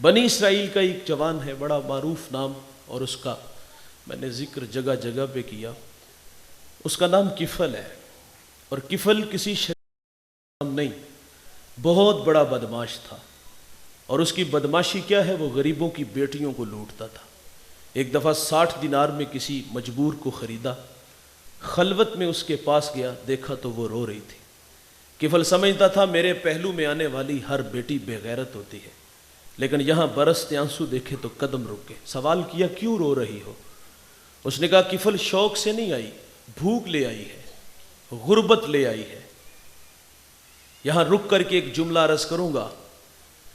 بنی اسرائیل کا ایک جوان ہے، بڑا معروف نام، اور اس کا میں نے ذکر جگہ جگہ پہ کیا. اس کا نام کفل ہے، اور کفل کسی شریف نام نہیں، بہت بڑا بدماش تھا. اور اس کی بدماشی کیا ہے؟ وہ غریبوں کی بیٹیوں کو لوٹتا تھا. ایک دفعہ 60 دینار میں کسی مجبور کو خریدا. خلوت میں اس کے پاس گیا، دیکھا تو وہ رو رہی تھی. کفل سمجھتا تھا میرے پہلو میں آنے والی ہر بیٹی بے غیرت ہوتی ہے، لیکن یہاں برستے آنسو دیکھے تو قدم رک گئے. سوال کیا کیوں رو رہی ہو؟ اس نے کہا کفل شوق سے نہیں آئی، بھوک لے آئی ہے، غربت لے آئی ہے. یہاں رک کر کے ایک جملہ عرض کروں گا،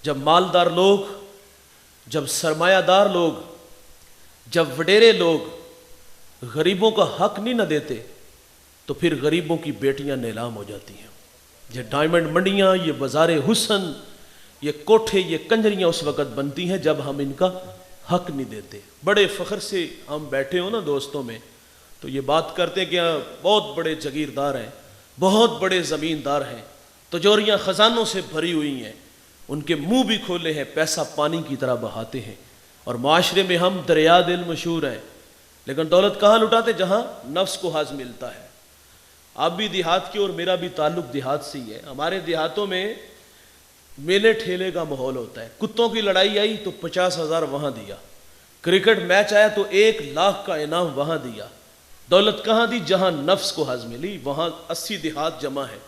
جب مالدار لوگ، جب سرمایہ دار لوگ، جب وڈیرے لوگ غریبوں کا حق نہیں نہ دیتے تو پھر غریبوں کی بیٹیاں نیلام ہو جاتی ہیں. یہ ڈائمنڈ منڈیاں، یہ بازار حسن، یہ کوٹھے، یہ کنجریاں اس وقت بنتی ہیں جب ہم ان کا حق نہیں دیتے. بڑے فخر سے ہم بیٹھے ہوں نا دوستوں میں تو یہ بات کرتے ہیں کہ بہت بڑے جاگیردار ہیں، بہت بڑے زمیندار ہیں، تجوریاں خزانوں سے بھری ہوئی ہیں، ان کے منہ بھی کھولے ہیں، پیسہ پانی کی طرح بہاتے ہیں، اور معاشرے میں ہم دریا دل مشہور ہیں. لیکن دولت کہاں لٹاتے؟ جہاں نفس کو حظ ملتا ہے. آپ بھی دیہات کی، اور میرا بھی تعلق دیہات سے ہی ہے. ہمارے دیہاتوں میں میلے ٹھیلے کا ماحول ہوتا ہے. کتوں کی لڑائی آئی تو 50,000 وہاں دیا، کرکٹ میچ آیا تو 1,00,000 کا انعام وہاں دیا. دولت کہاں دی؟ جہاں نفس کو حظ ملی. وہاں 80 دیہات جمع ہے.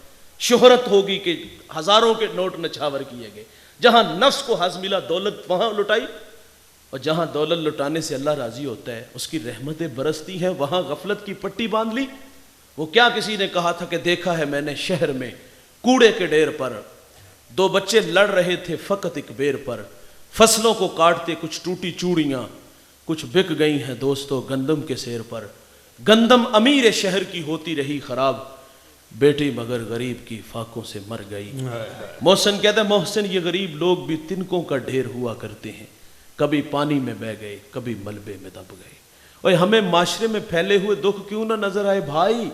شہرت ہوگی کہ ہزاروں کے نوٹ نچھاور کیے گئے. جہاں نفس کو حظ ملا دولت وہاں لٹائی. اور جہاں دولت لٹانے سے اللہ راضی ہوتا ہے، اس کی رحمتیں برستی ہیں، وہاں غفلت کی پٹی باندھ لی. وہ کیا کسی نے کہا تھا کہ دیکھا ہے میں نے شہر میں کوڑے کے ڈھیر پر 2 بچے لڑ رہے تھے فقط ایک بیر پر. فصلوں کو کاٹتے کچھ ٹوٹی چوڑیاں، کچھ بک گئی ہیں دوستو گندم کے سیر پر. گندم امیر شہر کی ہوتی رہی خراب، بیٹی مگر غریب کی فاقوں سے مر گئی. محسن کہتا ہے محسن یہ غریب لوگ بھی تنکوں کا ڈھیر ہوا کرتے ہیں، کبھی پانی میں بہ گئے، کبھی ملبے میں دب گئے. اور ہمیں معاشرے میں پھیلے ہوئے دکھ کیوں نہ نظر آئے بھائی؟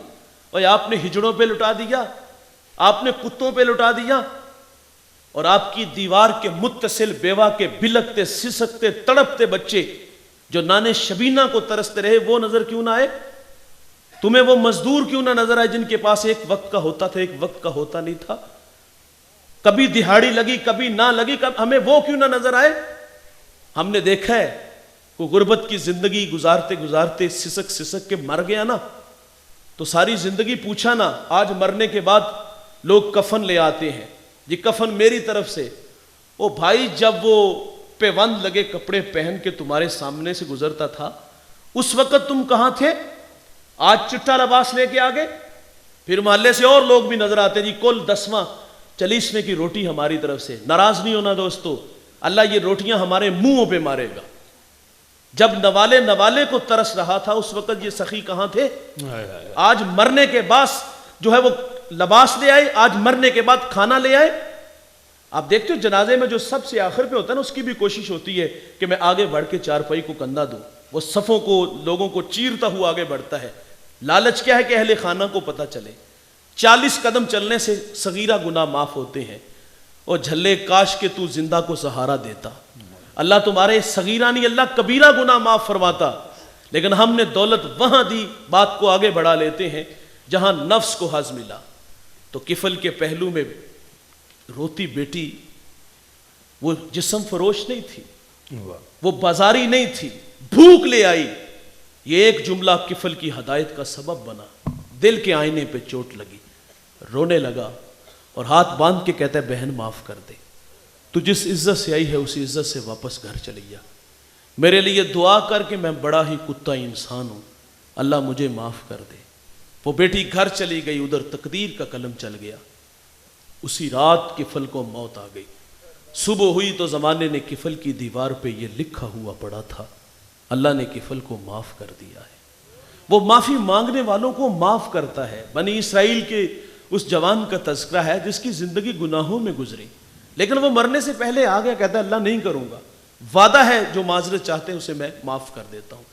اور آپ نے ہجڑوں پہ لٹا دیا، آپ نے کتوں پہ لٹا دیا، اور آپ کی دیوار کے متصل بیوہ کے بلکتے سسکتے تڑپتے بچے جو نانے شبینہ کو ترستے رہے وہ نظر کیوں نہ آئے؟ تمہیں وہ مزدور کیوں نہ نظر آئے جن کے پاس ایک وقت کا ہوتا تھا، ایک وقت کا ہوتا نہیں تھا؟ کبھی دہاڑی لگی کبھی نہ لگی، ہمیں وہ کیوں نہ نظر آئے؟ ہم نے دیکھا ہے وہ غربت کی زندگی گزارتے گزارتے سسک سسک کے مر گیا نا، تو ساری زندگی پوچھا نا، آج مرنے کے بعد لوگ کفن لے آتے ہیں، یہ کفن میری طرف سے. او بھائی جب وہ پیوند لگے کپڑے پہن کے تمہارے سامنے سے گزرتا تھا اس وقت تم کہاں تھے؟ آج چٹا لباس لے کے آگے، پھر محلے سے اور لوگ بھی نظر آتے ہیں، جی کل 10واں 40ویں کی روٹی ہماری طرف سے. ناراض نہیں ہونا دوستو، اللہ یہ روٹیاں ہمارے منہوں پہ مارے گا. جب نوالے کو ترس رہا تھا اس وقت یہ سخی کہاں تھے؟ آج مرنے کے بعد جو ہے وہ لباس لے آئے، آج مرنے کے بعد کھانا لے آئے. آپ دیکھتے ہو جنازے میں جو سب سے آخر پہ ہوتا ہے نا، اس کی بھی کوشش ہوتی ہے کہ میں آگے بڑھ کے چارپائی کو کندھا دوں. وہ صفوں کو لوگوں کو چیرتا ہوا آگے بڑھتا ہے. لالچ کیا ہے کہ اہل خانہ کو پتہ چلے. 40 قدم چلنے سے صغیرہ گناہ معاف ہوتے ہیں. اور جھلے کاش کہ تو زندہ کو سہارا دیتا. اللہ تمہارے صغیرہ نہیں، اللہ کبیرہ گناہ معاف فرماتا. لیکن ہم نے دولت وہاں دی، بات کو آگے بڑھا لیتے ہیں جہاں نفس کو حظ ملا. تو کفل کے پہلو میں روتی بیٹی وہ جسم فروش نہیں تھی، وہ بازاری نہیں تھی، بھوک لے آئی. یہ ایک جملہ کفل کی ہدایت کا سبب بنا. دل کے آئینے پہ چوٹ لگی، رونے لگا اور ہاتھ باندھ کے کہتا ہے بہن معاف کر دے، تو جس عزت سے آئی ہے اسی عزت سے واپس گھر چلی جا. میرے لیے دعا کر کے میں بڑا ہی کتا انسان ہوں، اللہ مجھے معاف کر دے. وہ بیٹی گھر چلی گئی، ادھر تقدیر کا قلم چل گیا. اسی رات کفل کو موت آ گئی. صبح ہوئی تو زمانے نے کفل کی دیوار پہ یہ لکھا ہوا پڑا تھا، اللہ نے کفل کو معاف کر دیا ہے. وہ معافی مانگنے والوں کو معاف کرتا ہے. بنی اسرائیل کے اس جوان کا تذکرہ ہے جس کی زندگی گناہوں میں گزری، لیکن وہ مرنے سے پہلے آ گیا، کہتا ہے اللہ نہیں کروں گا، وعدہ ہے جو معذرت چاہتے ہیں اسے میں معاف کر دیتا ہوں.